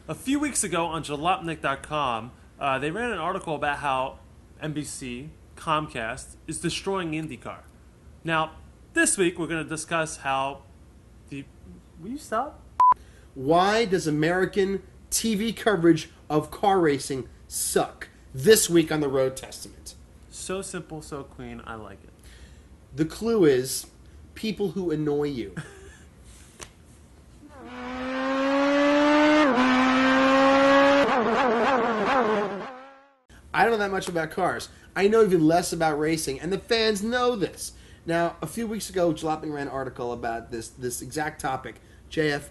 A few weeks ago on jalopnik.com, they ran an article about how NBC, Comcast, is destroying IndyCar. Now, this week we're going to discuss how the... Will you stop? Why does American TV coverage of car racing suck? This week on the Road Testament. So simple, so clean. I like it. The clue is people who annoy you. I don't know that much about cars. I know even less about racing, and the fans know this. Now, a few weeks ago, Jalopnik ran an article about this exact topic. JF,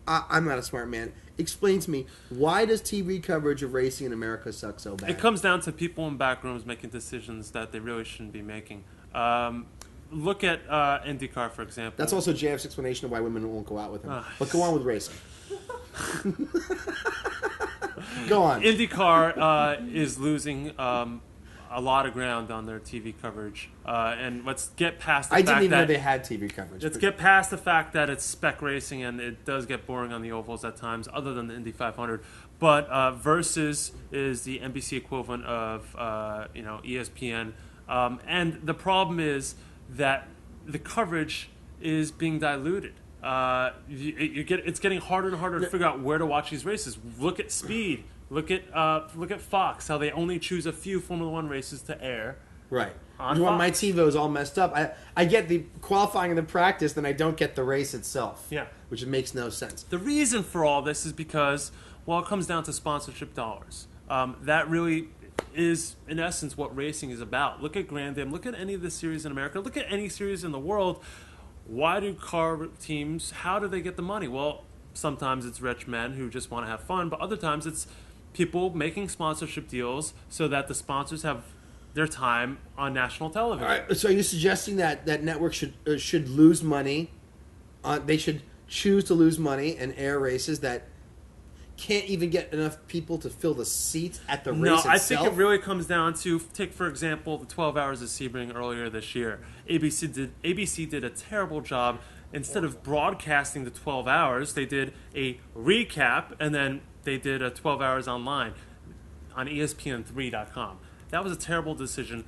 I'm not a smart man. Explain to me, why does TV coverage of racing in America suck so bad? It comes down to people in back rooms making decisions that they really shouldn't be making. Look at IndyCar, for example. That's also JF's explanation of why women won't go out with him. But go on with racing. Go on. IndyCar is losing a lot of ground on their TV coverage. And let's get past the fact that... I didn't even know they had TV coverage. Let's get past the fact that it's spec racing and it does get boring on the ovals at times, other than the Indy 500. But Versus is the NBC equivalent of ESPN. And the problem is that the coverage is being diluted. It's getting harder and harder to figure out where to watch these races. Look at Speed. Look at Fox, how they only choose a few Formula One races to air. Right. On When my Fox. TiVo is all messed up. I get the qualifying and the practice, then I don't get the race itself. Yeah. Which makes no sense. The reason for all this is because, well, it comes down to sponsorship dollars. That really is, in essence, what racing is about. Look at Grand Am. Look at any of the series in America. Look at any series in the world. Why do car teams, how do they get the money? Well, sometimes it's rich men who just want to have fun, but other times it's people making sponsorship deals so that the sponsors have their time on national television. All right. So are you suggesting that networks should lose money? They should choose to lose money and air races that can't even get enough people to fill the seats at the race itself? No, I think it really comes down to, take for example, the 12 Hours of Sebring earlier this year. ABC did a terrible job. Instead of broadcasting the 12 hours, they did a recap, and then they did a 12 hours online on ESPN3.com. That was a terrible decision.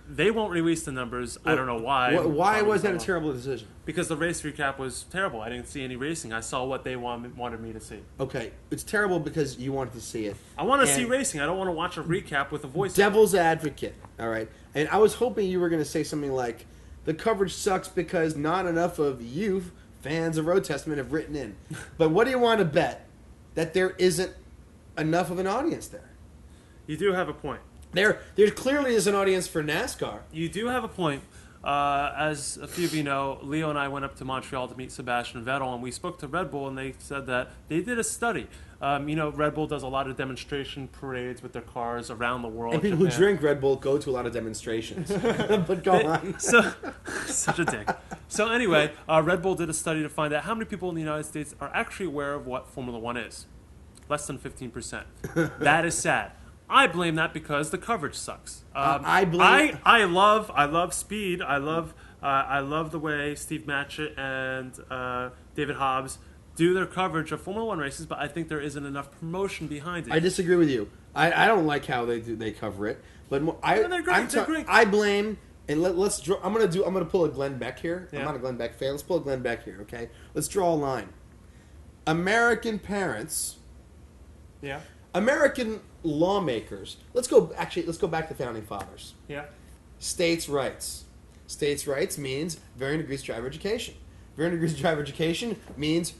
They won't release the numbers. I don't know why. Why was that a terrible decision? Because the race recap was terrible. I didn't see any racing. I saw what they wanted me to see. Okay, it's terrible because you wanted to see it. I want to see racing. I don't want to watch a recap with a voice. Devil's advocate, all right? And I was hoping you were going to say something like, the coverage sucks because not enough of you, fans of Road Testament, have written in. But what do you want to bet? That there isn't enough of an audience there. You do have a point. There clearly is an audience for NASCAR. You do have a point. As a few of you know, Leo and I went up to Montreal to meet Sebastian Vettel, and we spoke to Red Bull, and they said that they did a study. Red Bull does a lot of demonstration parades with their cars around the world. And people who drink Red Bull go to a lot of demonstrations. But go on. Such a dick. So anyway, Red Bull did a study to find out how many people in the United States are actually aware of what Formula One is. Less than 15%. That is sad. I blame that because the coverage sucks. I love Speed. I love the way Steve Matchett and David Hobbs do their coverage of Formula One races, but I think there isn't enough promotion behind it. I disagree with you. I don't like how they cover it, but they're great. I blame, and I'm gonna pull a Glenn Beck here. Yeah. I'm not a Glenn Beck fan. Let's pull a Glenn Beck here, okay? Let's draw a line. American parents. Yeah. American lawmakers. Let's go back to the Founding Fathers. Yeah. States' rights. States' rights means varying degrees of driver education. Varying degrees of driver education means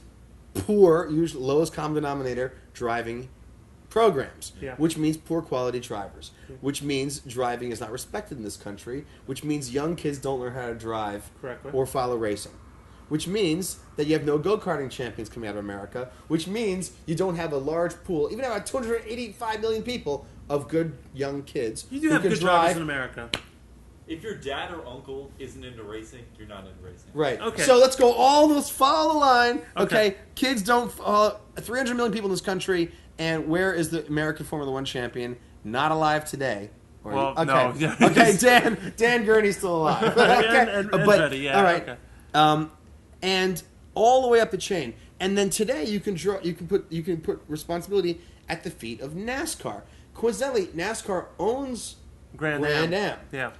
poor, usually lowest common denominator driving programs, which means poor quality drivers, which means driving is not respected in this country, which means young kids don't learn how to drive correctly or follow racing, which means that you have no go-karting champions coming out of America, which means you don't have a large pool, even about 285 million people of good young kids. You do have good drivers in America. If your dad or uncle isn't into racing, you're not into racing. Right. Okay. So let's go follow the line. Okay. Kids don't... 300 million people in this country, and where is the American Formula One champion? Not alive today. No. Okay, Dan Gurney's still alive. Okay. and Reddy, yeah. All right. Okay. And all the way up the chain. And then today you can put responsibility at the feet of NASCAR. Coincidentally, NASCAR owns Grand Am. Yeah.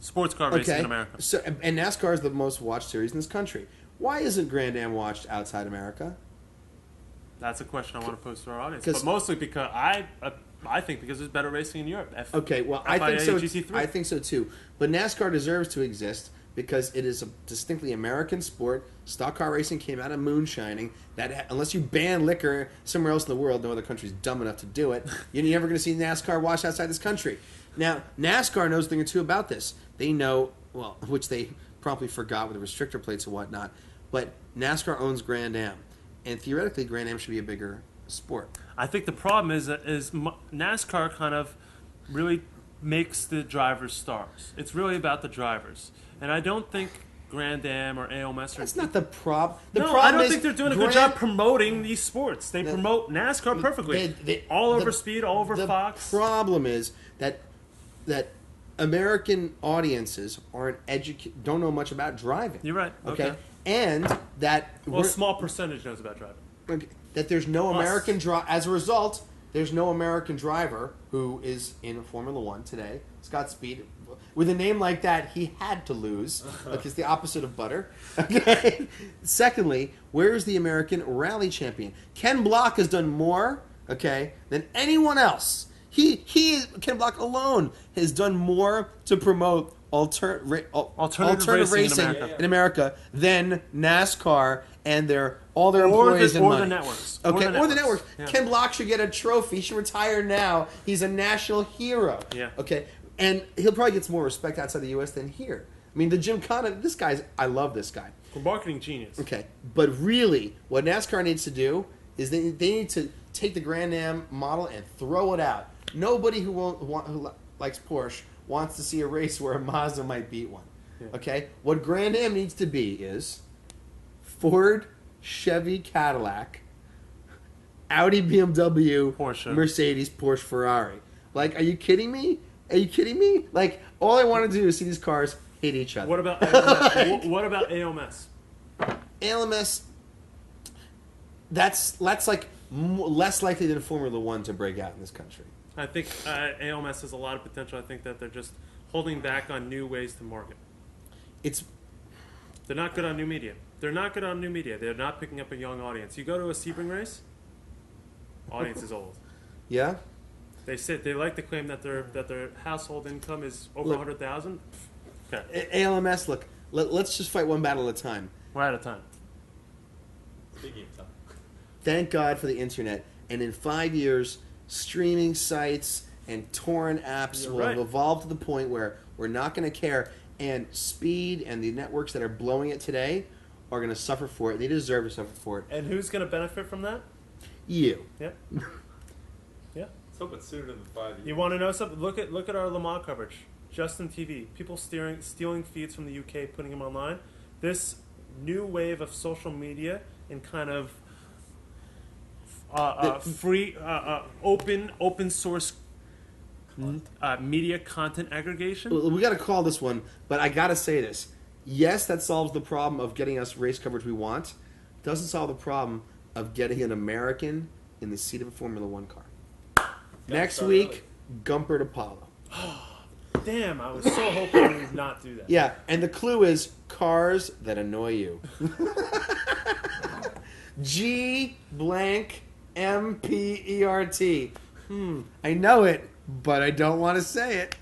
Sports car racing in America. So, and NASCAR is the most watched series in this country. Why isn't Grand Am watched outside America? That's a question I want to pose to our audience. But mostly because I think because there's better racing in Europe. Okay, well, I think so. I think so too. But NASCAR deserves to exist because it is a distinctly American sport. Stock car racing came out of moonshining. That unless you ban liquor somewhere else in the world, no other country's dumb enough to do it. You're never going to see NASCAR watched outside this country. Now, NASCAR knows a thing or two about this. They know, well, which they promptly forgot with the restrictor plates and whatnot. But NASCAR owns Grand Am, and theoretically, Grand Am should be a bigger sport. I think the problem is NASCAR kind of really makes the drivers stars. It's really about the drivers, and I don't think Grand Am or AOMS are... That's not the problem. I don't think they're doing a good job promoting these sports. They promote NASCAR perfectly. All over Speed, all over Fox. The problem is that American audiences don't know much about driving. You're right. Okay. And that... Well, a small percentage knows about driving. Okay. That there's no American driver... As a result, there's no American driver who is in Formula One today. Scott Speed... With a name like that, he had to lose. Like it's the opposite of butter. Okay. Secondly, where is the American rally champion? Ken Block has done more, than anyone else. Ken Block alone has done more to promote alternative racing in America than NASCAR and all their employees and money. Or the networks. Okay, or the networks. Yeah. Ken Block should get a trophy. He should retire now. He's a national hero. Yeah. Okay. And he'll probably get some more respect outside the U.S. than here. I mean, the Gymkhana, I love this guy. For marketing genius. Okay. But really, what NASCAR needs to do is they need to take the Grand Am model and throw it out. Nobody who likes Porsche wants to see a race where a Mazda might beat one. Yeah. Okay? What Grand Am needs to be is Ford, Chevy, Cadillac, Audi, BMW, Porsche. Mercedes, Porsche, Ferrari. Like, are you kidding me? Are you kidding me? Like, all I want to do is see these cars hit each other. What about AOMS? ALMS, that's like less likely than Formula One to break out in this country. I think AOMS has a lot of potential. I think that they're just holding back on new ways to market. They're not good on new media. They're not picking up a young audience. You go to a Sebring race, audience is old. Yeah? They like to claim that their household income is over 100,000. Okay. ALMS, look, let's just fight one battle at a time. One at a time. Speaking of time. Thank God for the internet. And in 5 years, streaming sites and torrent apps will have evolved to the point where we're not going to care. And Speed and the networks that are blowing it today are going to suffer for it. They deserve to suffer for it. And who's going to benefit from that? You. Yeah. Yeah. Let's hope it's sooner than 5 years. You want to know something? Look at our Le Mans coverage. Justin TV. People stealing feeds from the UK, putting them online. This new wave of social media and kind of free, open source media content aggregation. We got to call this one, but I got to say this. Yes, that solves the problem of getting us race coverage we want. Doesn't solve the problem of getting an American in the seat of a Formula One car. Next week, Gumpert Apollo. Damn, I was so hoping we would not do that. Yeah, and the clue is cars that annoy you. G blank MPERT. I know it, but I don't want to say it.